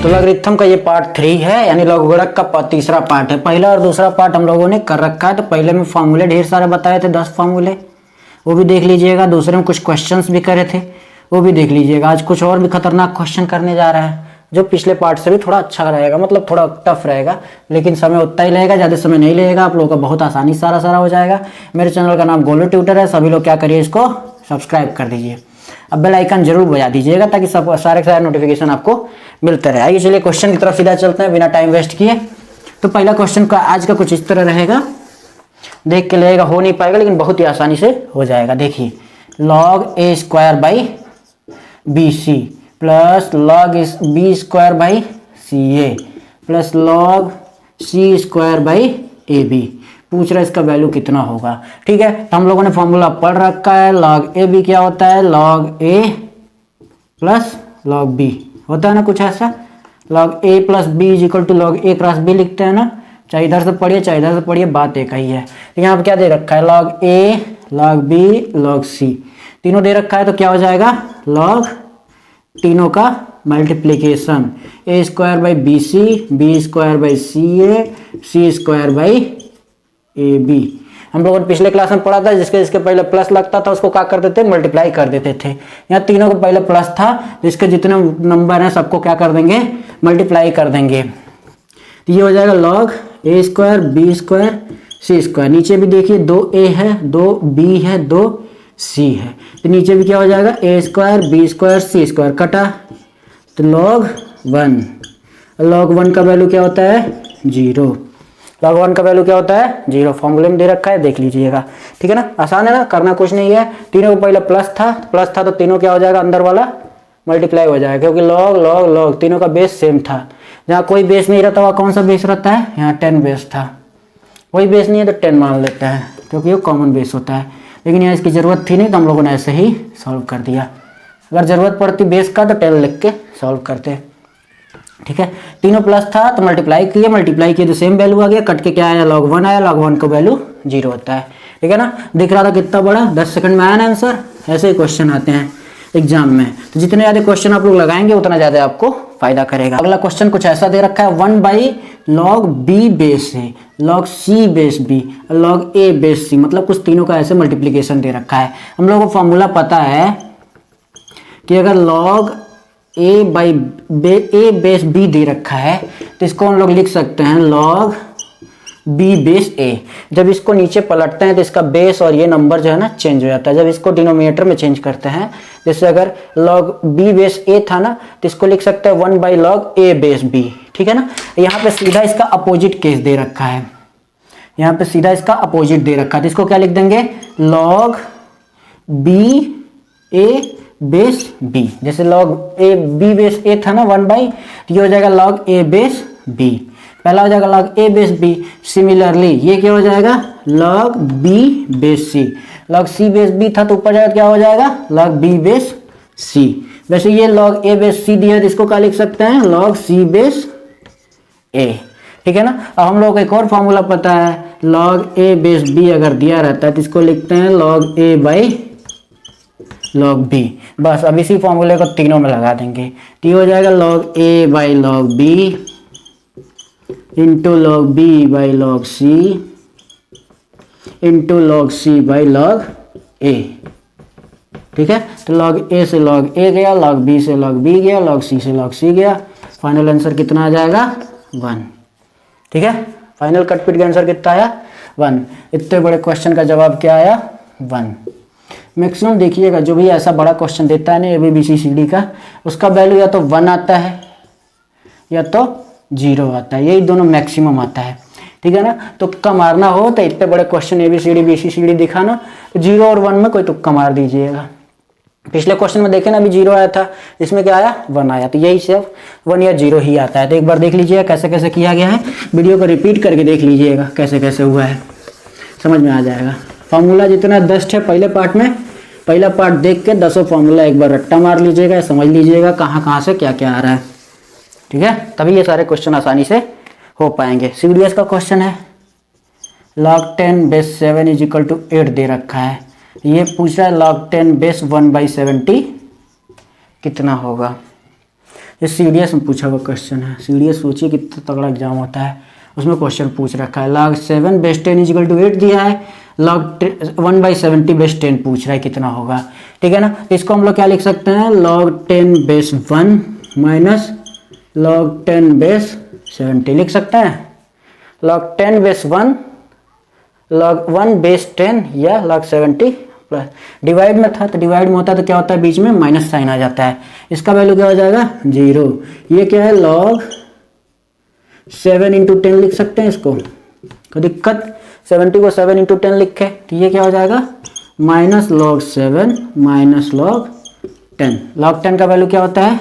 तो लॉगरिथम का ये पार्ट 3 है, यानी लघुगणक का तीसरा पार्ट है। पहला और दूसरा पार्ट हम लोगों ने कर रखा है। तो पहले में फॉर्मूले ढेर सारे बताए थे, 10 फॉर्मूले, वो भी देख लीजिएगा। दूसरे में कुछ क्वेश्चंस भी करे थे, वो भी देख लीजिएगा। आज कुछ और भी खतरनाक क्वेश्चन करने जा रहा है, जो पिछले पार्ट से भी थोड़ा अच्छा रहेगा, मतलब थोड़ा टफ रहेगा, लेकिन समय उतना ही लगेगा, ज़्यादा समय नहीं लगेगा। आप लोगों का बहुत आसानी सारा हो जाएगा। मेरे चैनल का नाम गोलू ट्यूटर है। सभी लोग क्या करिए, इसको सब्सक्राइब कर दीजिए। अब बेल आइकन जरूर बजा दीजिएगा, ताकि सब सारे नोटिफिकेशन आपको मिलते रहे। आइए चलिए क्वेश्चन की तरफ सीधा चलते हैं बिना टाइम वेस्ट किए। तो पहला क्वेश्चन का आज का कुछ इस तरह रहेगा, देख के लगेगा हो नहीं पाएगा, लेकिन बहुत ही आसानी से हो जाएगा। देखिए, log a square by b c plus log b square by c a plus log c square by a b. पूछ रहा है इसका वैल्यू कितना होगा। ठीक है, तो हम लोगों ने फॉर्मूला पढ़ रखा है। लॉग ए बी क्या होता है, log a plus log b होता है ना, कुछ ऐसा। Log a plus b is equal to log a cross b लिखते हैं ना, चाहे इधर से पढ़िए चाहे इधर से पढ़िए, बात एक ही है। तो यहाँ पर क्या दे रखा है, लॉग ए लॉग बी लॉग सी, तीनों दे रखा है। तो क्या हो जाएगा, लॉग तीनों का multiplication, a square by b square by c square by a b. हम लोगों ने पिछले क्लास में पढ़ा था, जिसके पहले प्लस लगता था उसको क्या कर देते, मल्टीप्लाई कर देते थे। यहाँ तीनों को पहले प्लस था, जिसके जितने नंबर हैं सबको क्या कर देंगे, मल्टीप्लाई कर देंगे। तो ये हो जाएगा log a square B square C square. नीचे भी देखिए, 2a है, 2b है, 2c है। तो नीचे भी क्या हो जाएगा, ए स्क्वायर बी स्क्वायर सी स्क्वायर कटा, तो लॉग 1। लॉग 1 का वैल्यू क्या होता है, 0। लॉग 1 का वैल्यू क्या होता है, 0। फॉर्मूले में दे रखा है, देख लीजिएगा। ठीक है ना, आसान है ना, करना कुछ नहीं है। तीनों को पहले प्लस था तो तीनों क्या हो जाएगा, अंदर वाला मल्टीप्लाई हो जाएगा, क्योंकि लॉग लॉग लॉग तीनों का बेस सेम था। जहाँ कोई बेस नहीं रहता वहाँ कौन सा बेस रहता है, यहाँ 10 बेस था। कोई बेस नहीं है तो 10 मान लेते हैं, क्योंकि वो कॉमन बेस होता है। लेकिन यहाँ इसकी ज़रूरत थी नहीं, तो हम लोगों ने ऐसे ही सॉल्व कर दिया। अगर ज़रूरत पड़ती बेस का तो 10 लिख के सॉल्व करते। ठीक है, तीनों प्लस था तो मल्टीप्लाई किए तो सेम वैल्यू आ गया, कट के क्या आया, लॉग 1 आया। लॉग 1 का वैल्यू 0 होता है। ठीक है ना, दिख रहा था कितना बड़ा, 10 सेकंड में आया ना आंसर। ऐसे ही क्वेश्चन आते हैं एग्जाम में, तो जितने ज़्यादा क्वेश्चन आप लोग लगाएंगे उतना ज़्यादा आपको फायदा करेगा। अगला क्वेश्चन कुछ ऐसा दे रखा है, 1 by log B base A log C base B log A base C, मतलब कुछ तीनों का ऐसे मल्टीप्लीकेशन दे रखा है। हम लोगों को फॉर्मूला पता है कि अगर log A by A base B दे रखा है, तो इसको हम लोग लिख सकते हैं लॉग बी बेस ए। जब इसको नीचे पलटते हैं तो इसका बेस और ये नंबर जो है ना चेंज हो जाता है। जब इसको डिनोमिनेटर में चेंज करते हैं, जैसे अगर लॉग बी बेस ए था ना, तो इसको लिख सकते हैं 1 by log A base b. ठीक है ना, यहाँ पे सीधा इसका अपोजिट केस दे रखा है, यहाँ पे सीधा इसका अपोजिट दे रखा है। तो इसको क्या लिख देंगे, लॉग बी ए बेस बी। जैसे लॉग ए बी बेस ए था ना 1 बाई, तो ये हो जाएगा लॉग ए बेस बी, पहला हो जाएगा लॉग ए बेस बी। सिमिलरली ये क्या हो जाएगा, log B base C. Log C base B था तो ऊपर जाएगा क्या हो जाएगा, लॉग बी बेस सी। वैसे ये लॉग ए बेस सी दिया है, तो इसको क्या लिख सकते हैं, लॉग सी बेस ए। ठीक है ना, अब हम लोग को एक और फॉर्मूला पता है, लॉग ए बेस बी अगर दिया रहता है तो इसको लिखते हैं log A by log b. बस अब इसी फॉर्मूले को तीनों में लगा देंगे, तो ये हो जाएगा log A by log B into log B by log C into log C by log A. ठीक है, तो लॉग ए से लॉग ए गया, लॉग बी से लॉग बी गया, लॉग सी से लॉग सी गया। फाइनल आंसर कितना आ जाएगा, 1। ठीक है, फाइनल कटपिट का आंसर कितना आया, 1। इतने बड़े क्वेश्चन का जवाब क्या आया, 1। मैक्सिमम देखिएगा जो भी ऐसा बड़ा क्वेश्चन देता है ना ABCD का, उसका वैल्यू या तो 1 आता है या तो 0 आता है, यही दोनों मैक्सिमम आता है। ठीक है ना, तुक्का मारना हो तो इतने बड़े क्वेश्चन ABCD BCD दिखाना, 0 और 1 में कोई तुक्का मार दीजिएगा। पिछले क्वेश्चन में देखे ना, अभी 0 आया था, इसमें क्या आया, 1 आया, तो यही सिर्फ 1 या 0 ही आता है। तो एक बार देख लीजिएगा कैसे कैसे किया गया है, वीडियो को रिपीट करके देख लीजिएगा कैसे कैसे हुआ है, समझ में आ जाएगा। फॉर्मूला जितना 10 है पहले पार्ट में, पहला पार्ट देख के 10 फॉर्मूला एक बार रट्टा मार लीजिएगा, समझ लीजिएगा कहाँ कहाँ से क्या क्या आ रहा है। ठीक है, तभी ये सारे क्वेश्चन आसानी से हो पाएंगे। CDS का क्वेश्चन है, log 10 base 7 is equal to 8 दे रखा है। ये पूछ रहा है log 10 बेस 1 बाई 70 कितना होगा। ये सीडीएस में पूछा हुआ क्वेश्चन है। सीडीएस सोचिए कितना तगड़ा एग्जाम होता है, उसमें क्वेश्चन पूछ रखा है। log 7 बेस 10 इजिकल टू 8 दिया है, log 1/70 बेस 10 पूछ रहा है कितना होगा, ठीक है ना। तो इसको हम लोग क्या लिख सकते हैं, log 10 base 1 minus log 10 base 70 लिख सकते हैं। log 10 बेस 1 log 1 बेस 10 या log 70 प्लस डिवाइड में था, तो डिवाइड में होता है तो क्या होता है, बीच में माइनस साइन आ जाता है, इसका वैल्यू क्या हो जाएगा 0। ये क्या है, log 7 इंटू 10 लिख सकते हैं इसको, कोई दिक्कत, 70 को 7 इंटू 10 लिखे तो ये क्या हो जाएगा minus log 7 minus log 10। log 10 का वैल्यू क्या होता है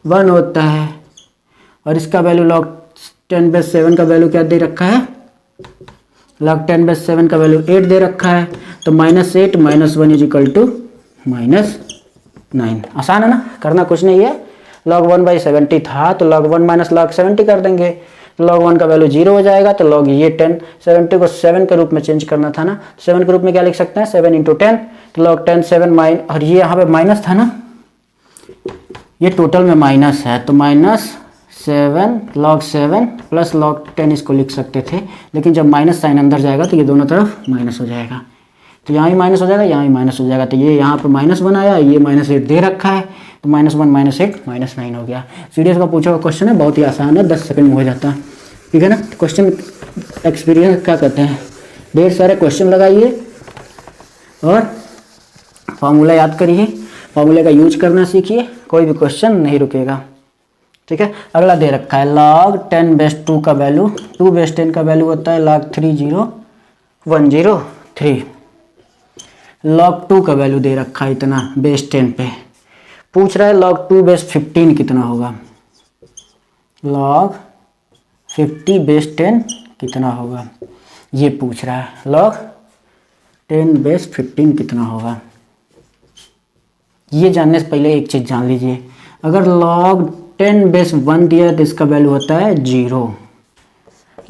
1 होता है, और इसका वैल्यू log 10 बेस 7 का वैल्यू क्या दे रखा है, log 10 बेस 7 का वैल्यू 8 दे रखा है, तो -8 माइनस 1 इज इक्वल टू -9। आसान है ना, करना कुछ नहीं है। log 1/70 था तो log 1 माइनस log 70 कर देंगे, तो log 1 का वैल्यू 0 हो जाएगा, तो log ये 10 70 को 7 के रूप में चेंज करना था ना, 7 के रूप में क्या लिख सकते हैं 7 इंटू 10, तो log 10 7 माइन, और ये यहाँ पे माइनस था ना, ये टोटल में माइनस है, तो -7 log 7 प्लस log 10 इसको लिख सकते थे, लेकिन जब माइनस साइन अंदर जाएगा तो ये दोनों तरफ माइनस हो जाएगा, तो यहाँ ही माइनस हो जाएगा, यहाँ ही माइनस हो जाएगा, तो ये यहाँ पे -1 आया, ये -8 दे रखा है, तो -1 -8 -9 हो गया। सीडीएस का पूछा हुआ क्वेश्चन है, बहुत ही आसान है, 10 सेकंड में हो जाता है, ठीक है ना। क्वेश्चन एक्सपीरियंस क्या कहते हैं, ढेर सारे क्वेश्चन लगाइए और फॉर्मूला याद करिए, फॉर्मूले का यूज करना सीखिए, कोई भी क्वेश्चन नहीं रुकेगा, ठीक है। अगला दे रखा है log 10 बेस 2 का वैल्यू, 2 बेस 10 का वैल्यू होता है log 30103। log 2 का वैल्यू दे रखा है इतना बेस 10 पे, पूछ रहा है log 2 बेस 15 कितना होगा, log 50 बेस 10 कितना होगा, ये पूछ रहा है। log 10 बेस 15 कितना होगा, ये जानने से पहले एक चीज़ जान लीजिए, अगर log 10 बेस 1 दिया है तो इसका वैल्यू होता है 0,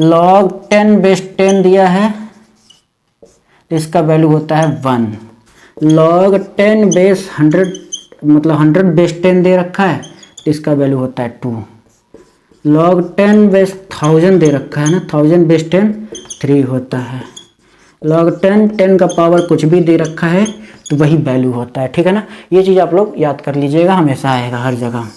log 10 बेस 10 दिया है तो इसका वैल्यू होता है 1, log 10 बेस 100 मतलब 100 बेस 10 दे रखा है तो इसका वैल्यू होता है 2, log 10 बेस 1000 दे रखा है ना, 1000 बेस 10 3 होता है, log 10 का पावर कुछ भी दे रखा है तो वही वैल्यू होता है, ठीक है ना। ये चीज़ आप लोग याद कर लीजिएगा, हमेशा आएगा हर जगह।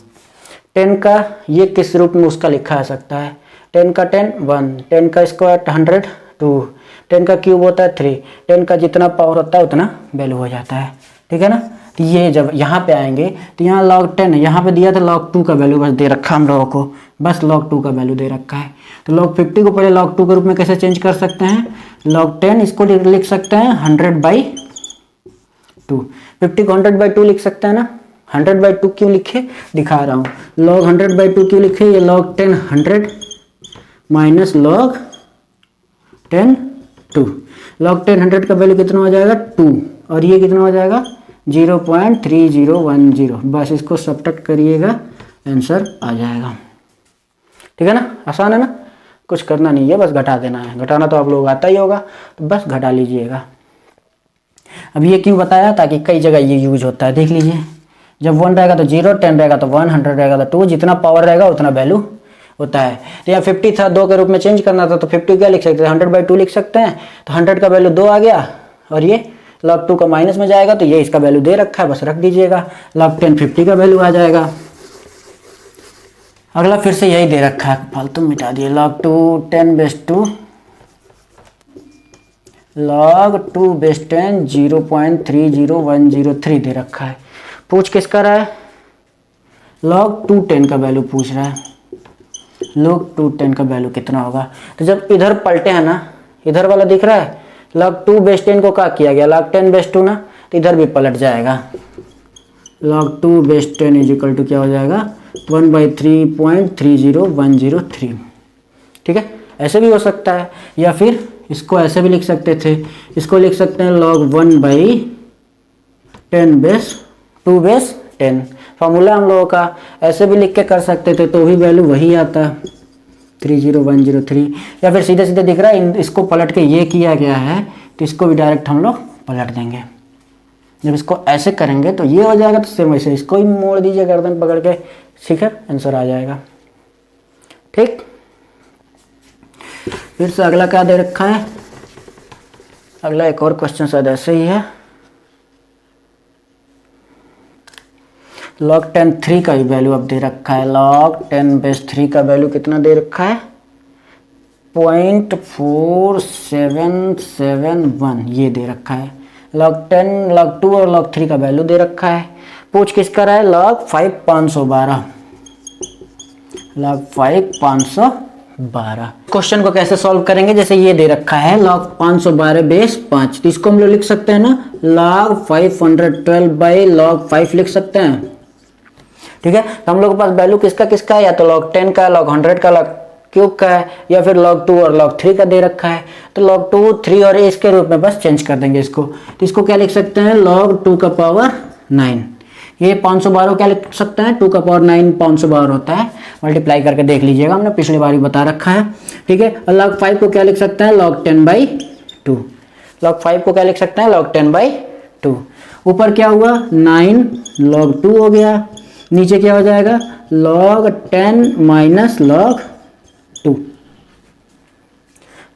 10 का ये किस रूप में उसका लिखा जा सकता है, 10 का 10 1, 10 का स्क्वायर 100 2, 10 का क्यूब होता है 3, 10 का जितना पावर होता है उतना वैल्यू हो जाता है, ठीक है ना। तो ये जब यहाँ पे आएंगे तो यहाँ log 10 यहाँ पे दिया था log 2 का वैल्यू बस दे रखा हम लोगों को, बस log 2 का वैल्यू दे रखा है, तो log 50 को पहले log 2 के रूप में कैसे चेंज कर सकते हैं, log 10 इसको लिख सकते हैं 100/2, 50 को 100/2 लिख सकते हैं ना, 100/2 क्यों लिखे दिखा रहा हूँ, log 100/2 क्यों लिखे, ये log 10 100 माइनस log 10 2, log 10 100 का वैल्यू कितना हो जाएगा 2, और ये कितना हो जाएगा 0.3010, बस इसको सब्ट्रैक्ट करिएगा आंसर आ जाएगा, ठीक है ना। आसान है ना, कुछ करना नहीं है, बस घटा देना है, घटाना तो आप लोग आता ही होगा, तो बस घटा लीजिएगा। अब ये क्यों बताया, ताकि कई जगह ये यूज होता है, देख लीजिए, जब 1 रहेगा तो 0, 10 रहेगा तो 1, 100 रहेगा तो 2, जितना पावर रहेगा उतना वैल्यू होता है। तो यहाँ 50 था, 2 के रूप में चेंज करना था, तो 50 क्या लिख सकते हैं 100/2 लिख सकते हैं, तो 100 का वैल्यू 2 आ गया, और ये log 2 का माइनस में जाएगा, तो ये इसका वैल्यू दे रखा है, बस रख दीजिएगा, log 10 50 का वैल्यू आ जाएगा। अगला फिर से यही दे रखा है, फालतू मिटा दिए, log 2 10 बेस 2 log 2 बेस 10 0.30103 दे रखा है, पूछ किसका रहा है, log 2 10 का वैल्यू पूछ रहा है, log 2 10 का वैल्यू कितना होगा, तो जब इधर पलटे हैं ना, इधर वाला दिख रहा है, log 2 बेस 10 को क्या किया गया, log 10 बेस 2 ना, तो इधर भी पलट जाएगा, log 2 base 10 is equal to क्या हो जाएगा 1/3.30103, ठीक है। ऐसे भी हो सकता है, या फिर इसको ऐसे भी लिख सकते थे, इसको लिख सकते हैं log 1/10 बेस 2 बेस 10, फॉर्मूला हम लोगों का, ऐसे भी लिख के कर सकते थे, तो भी वैल्यू वही आता 30103, या फिर सीधे सीधे दिख रहा है, इसको पलट के ये किया गया है, तो इसको भी डायरेक्ट हम लोग पलट देंगे, जब इसको ऐसे करेंगे तो ये हो जाएगा, तो सेम वैसे इसको ही मोड़ दीजिए गर्दन पकड़ के, ठीक है, आंसर आ जाएगा। ठीक, फिर से अगला क्या दे रखा है, अगला एक और क्वेश्चन शायद ऐसे ही है। log 10 3 का भी वैल्यू अब दे रखा है। log 10 बेस 3 का वैल्यू कितना दे रखा है, 0.4771 ये दे रखा है। log 10 log 2 और log 3 का वैल्यू दे रखा है। पूछ किसका रहा है, log 5 512, log 5 512। क्वेश्चन को कैसे सॉल्व करेंगे, जैसे ये दे रखा है log 512 बेस 5, तो इसको हम लोग लिख सकते हैं ना log 512 बाई log 5 लिख सकते हैं। ठीक है, तो हम लोग के पास वैल्यू किसका किसका है, या तो log 10 का, log 100 का, log क्यूब का है, या फिर log 2 और log 3 का दे रखा है। तो log 2 3 और इसके रूप में बस चेंज कर देंगे इसको। तो इसको क्या लिख सकते हैं, log 2 का पावर 9। ये 512 क्या लिख सकते हैं, 2 का पावर 9 512 होता है, मल्टीप्लाई करके देख लीजिएगा, हमने पिछली बार ही बता रखा है। ठीक है, और log 5 को क्या लिख सकते हैं, log 10/2। log 5 को क्या लिख सकते हैं, log 10/2। ऊपर क्या हुआ 9 log 2 हो गया, नीचे क्या हो जाएगा log 10 minus log 2,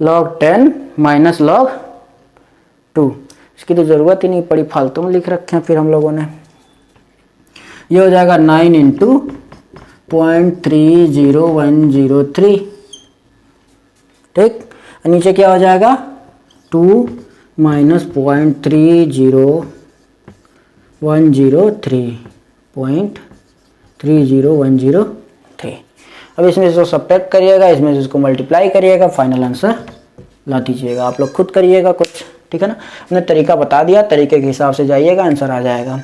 log 10 minus log 2। इसकी तो ज़रूरत ही नहीं पड़ी, फालतू में लिख रखे हैं फिर हम लोगों ने। ये हो जाएगा 9 इंटू 0.30103। ठीक, नीचे क्या हो जाएगा 2 माइनस 0.30103। अब इसमें इसको सब्ट्रैक्ट करिएगा, इसमें से इसको मल्टीप्लाई करिएगा, फाइनल आंसर ला दीजिएगा। आप लोग खुद करिएगा कुछ, ठीक है ना, हमने तरीका बता दिया, तरीके के हिसाब से जाइएगा, आंसर आ जाएगा।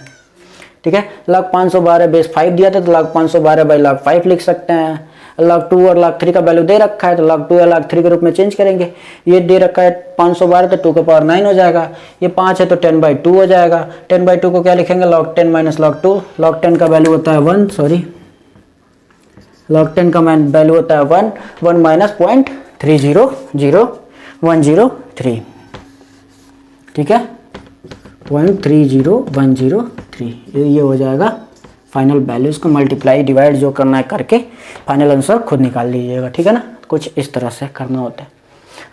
ठीक है, log 512 बेस 5 दिया था तो log 512 बाई log 5 लिख सकते हैं। log 2 और log 3 का वैल्यू दे रखा है तो log 2 या log 3 के रूप में चेंज करेंगे। ये दे रखा है 512 तो 2 का पावर 9 हो जाएगा, ये 5 है तो 10/2 हो जाएगा। 10/2 को क्या लिखेंगे, log 10 माइनस log 2। log 10 का वैल्यू होता है 1, log 10 का वैल्यू होता है 1 माइनस 0.300103। ठीक है, 0.30103 ये हो जाएगा फाइनल वैल्यू। इसको मल्टीप्लाई डिवाइड जो करना है करके फाइनल आंसर खुद निकाल लीजिएगा। ठीक है ना, कुछ इस तरह से करना होता है।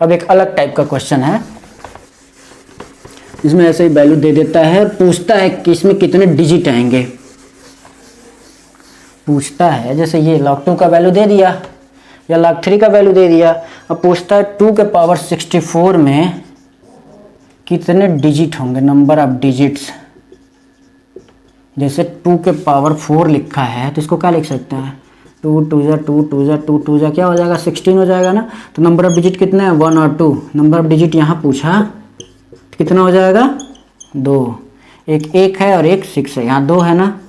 अब एक अलग टाइप का क्वेश्चन है, इसमें ऐसे ही वैल्यू दे देता है, पूछता है कि इसमें कितने डिजिट आएंगे। पूछता है जैसे ये log 2 का वैल्यू दे दिया या log 3 का वैल्यू दे दिया। अब पूछता है 2 के पावर 64 में कितने डिजिट होंगे, नंबर ऑफ डिजिट्स। जैसे 2 के पावर 4 लिखा है तो इसको क्या लिख सकते हैं, 2 2 जा 2 2 जा 2 2 जा क्या हो जाएगा 16 हो जाएगा ना। तो नंबर ऑफ डिजिट कितने हैं, 1 और 2। नंबर ऑफ डिजिट यहाँ पूछा कितना हो जाएगा 2, एक 1 है और एक 6 है, यहाँ 2 है ना।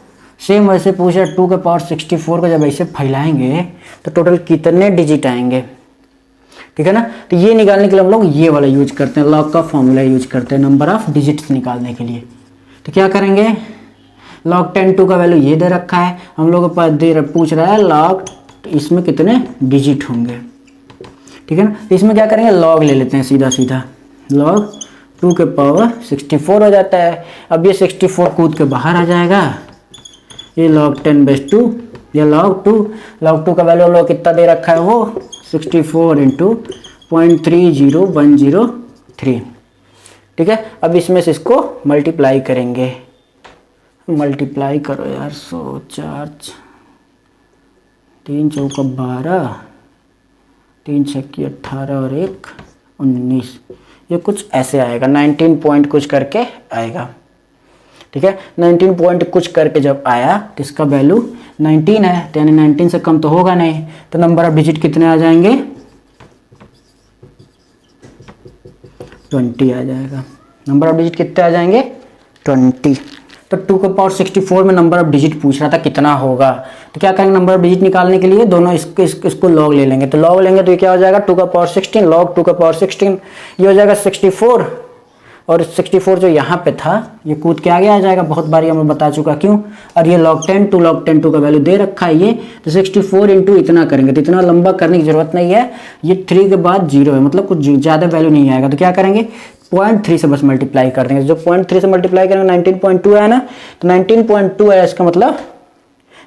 सेम वैसे पूछा 2 के पावर 64 को जब ऐसे फैलाएंगे तो टोटल कितने डिजिट आएंगे। ठीक है ना, तो ये निकालने के लिए हम लोग ये वाला यूज करते हैं, लॉग का फॉर्मूला यूज करते हैं नंबर ऑफ डिजिट्स निकालने के लिए। तो क्या करेंगे, log 10 2 का वैल्यू ये दे रखा है, हम लोग के पास पूछ रहा है log इसमें कितने डिजिट होंगे। ठीक है ना, तो इसमें क्या करेंगे log ले लेते हैं सीधा सीधा, log 2 के पावर 64 हो जाता है। अब ये 64 कूद के बाहर आ जाएगा, ये log 10/2 या log 2 का वैल्यू हम लोग कितना दे रखा है, वो 64 इंटू 0.30103। ठीक है, अब इसमें से इसको मल्टीप्लाई करेंगे, मल्टीप्लाई करो यार, 100 4 3 चौका 12 3 छक्की 18 और 1 19, ये कुछ ऐसे आएगा 19 पॉइंट कुछ करके आएगा। ठीक है, 19 पॉइंट कुछ करके जब आया तो इसका वैल्यू 19 है, तो यानी 19 से कम तो होगा नहीं, तो नंबर ऑफ डिजिट कितने आ जाएंगे 20 आ जाएगा। नंबर ऑफ डिजिट कितने आ जाएंगे 20। तो 2 के पावर 64 में नंबर ऑफ डिजिट पूछ रहा था कितना होगा, तो क्या करेंगे नंबर ऑफ डिजिट निकालने के लिए दोनों इसको लॉग ले लेंगे। तो लॉग लेंगे तो ये क्या हो जाएगा 2 का पावर 16 लॉग 2 का पावर 16, ये हो जाएगा 64 और 64 जो यहाँ पे था ये कूद के आगे आ जाएगा, बहुत बारी हमें बता चुका क्यों। और ये log 10 2 का वैल्यू दे रखा है ये, तो 64 इंटू इतना करेंगे तो इतना लंबा करने की जरूरत नहीं है, ये 3 के बाद 0 है, मतलब कुछ ज़्यादा वैल्यू नहीं आएगा। तो क्या करेंगे 0.3 से बस मल्टीप्लाई कर देंगे, जो 0.3 से मल्टीप्लाई करेंगे 19.2 है ना, तो 19.2 है, इसका मतलब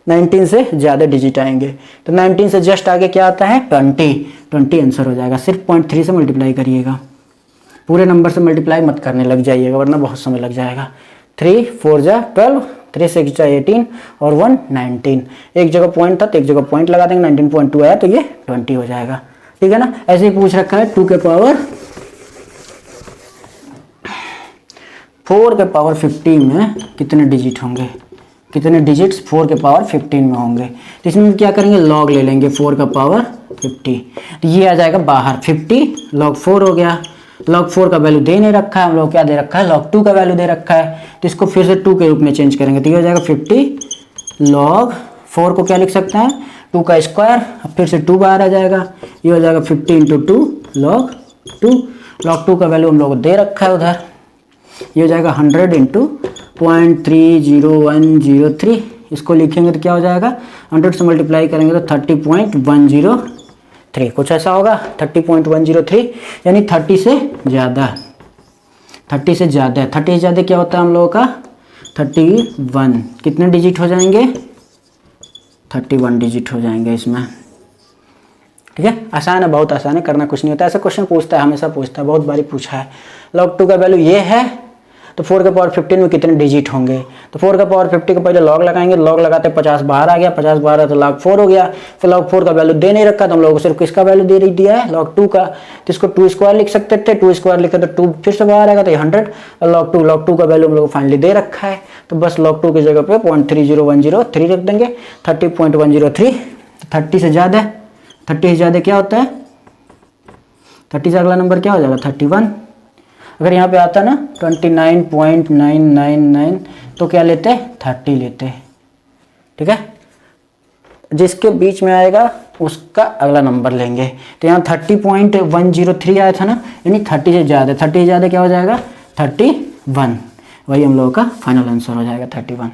19 से ज़्यादा डिजिट आएंगे। तो 19 से जस्ट आगे क्या आता है 20 आंसर हो जाएगा। सिर्फ 0.3 से मल्टीप्लाई करिएगा, पूरे नंबर से मल्टीप्लाई मत करने लग जाइएगा वरना बहुत समय लग जाएगा। 3 4 जा 12, 3 6 जा 18 और 1 19। एक जगह पॉइंट था तो एक जगह पॉइंट लगा देंगे, 19.2 आया तो ये 20 हो जाएगा। ठीक है ना। ऐसे ही पूछ रखा है 2 के पावर 4 के पावर 50 में कितने डिजिट होंगे, कितने डिजिट्स 4 के पावर 15 में होंगे। तो इसमें क्या करेंगे लॉग ले लेंगे 4 का पावर 50, तो ये आ जाएगा बाहर 50 log 4 हो गया। log 4 का वैल्यू दे नहीं रखा है, हम लोग क्या दे रखा है log 2 का वैल्यू दे रखा है, तो इसको फिर से 2 के रूप में चेंज करेंगे तो ये हो जाएगा 50 log 4 को क्या लिख सकते हैं 2 का स्क्वायर, फिर से 2 बाहर आ जाएगा, ये हो जाएगा 50 इंटू 2 log 2। log 2 का वैल्यू हम लोग को दे रखा है उधर, ये हो जाएगा 100 इंटू 0.30103। इसको लिखेंगे तो क्या हो जाएगा 100 से मल्टीप्लाई करेंगे तो 30.103 कुछ ऐसा होगा 30.103, यानी 30 से ज़्यादा। 30 से ज़्यादा, 30 से ज़्यादा क्या होता है हम लोगों का 31। कितने डिजिट हो जाएंगे 31 डिजिट हो जाएंगे इसमें। ठीक है, आसान है, बहुत आसान है, करना कुछ नहीं होता। ऐसा क्वेश्चन पूछता है, हमेशा पूछता है, बहुत बारी पूछा है। log 2 का वैल्यू ये है तो 4 के पावर 15 में कितने डिजिट होंगे, तो 4 का पावर 50 का पहले लॉग लगाएंगे, लॉग लगाते 50 बाहर आ गया, 50 बाहर आ तो log 4 हो गया। फिर log 4 का वैल्यू दे नहीं रखा तो हम लोगों को सिर्फ किसका वैल्यू दे दिया है log 2 का, तो इसको 2 स्क्वायर लिख सकते थे, 2 स्क्वायर लिखे तो 2 फिर से बाहर आएगा तो 100 और log 2 का वैल्यू हम लोग को फाइनली दे रखा है, तो बस log 2 की जगह पे 0.30103 रख देंगे, 30.103। 30 से ज़्यादा, 30 से ज़्यादा क्या होता है 30 से अगला नंबर क्या हो जाएगा 31। अगर यहाँ पे आता ना 29.999 तो क्या लेते 30 लेते। ठीक है, जिसके बीच में आएगा उसका अगला नंबर लेंगे। तो यहाँ 30.103 आया था ना, यानी 30 से ज़्यादा, 30 से ज़्यादा क्या हो जाएगा 31, वही हम लोगों का फाइनल आंसर हो जाएगा 31।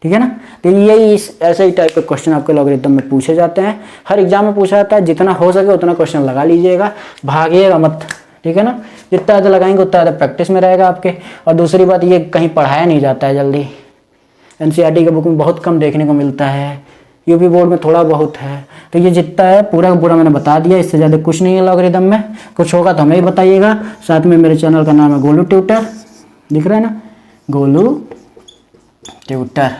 ठीक है ना। तो यही ऐसे ही टाइप के क्वेश्चन आपके लॉगरिथम में पूछे जाते हैं, हर एग्जाम में पूछा जाता है। जितना हो सके उतना क्वेश्चन लगा लीजिएगा, भागिएगा मत। ठीक है ना, जितना ज़्यादा लगाएंगे उतना ज़्यादा प्रैक्टिस में रहेगा आपके। और दूसरी बात ये कहीं पढ़ाया नहीं जाता है जल्दी, एनसीईआरटी के बुक में बहुत कम देखने को मिलता है, यूपी बोर्ड में थोड़ा बहुत है। तो ये जितना है पूरा का पूरा मैंने बता दिया, इससे ज़्यादा कुछ नहीं है लॉगरिथम में। कुछ होगा तो हमें ही बताइएगा। साथ में मेरे चैनल का नाम है गोलू ट्यूटर, दिख रहा है ना, गोलू ट्यूटर,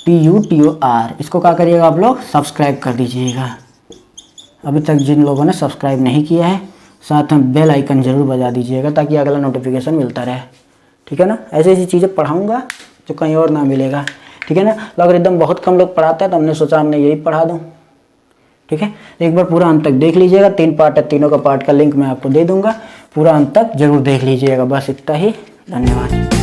TUTOR। इसको क्या करिएगा आप लोग सब्सक्राइब कर दीजिएगा। अभी तक जिन लोगों ने सब्सक्राइब नहीं किया है, साथ में बेल आइकन जरूर बजा दीजिएगा ताकि अगला नोटिफिकेशन मिलता रहे। ठीक है ना, ऐसी ऐसी चीज़ें पढ़ाऊँगा जो कहीं और ना मिलेगा। ठीक है ना, लॉगरिथम बहुत कम लोग पढ़ाते हैं तो हमने सोचा हमने यही पढ़ा दूँ। ठीक है, एक बार पूरा अंत तक देख लीजिएगा, 3 पार्ट है, तीनों का पार्ट का लिंक मैं आपको दे दूँगा, पूरा अंत तक जरूर देख लीजिएगा। बस इतना ही, धन्यवाद।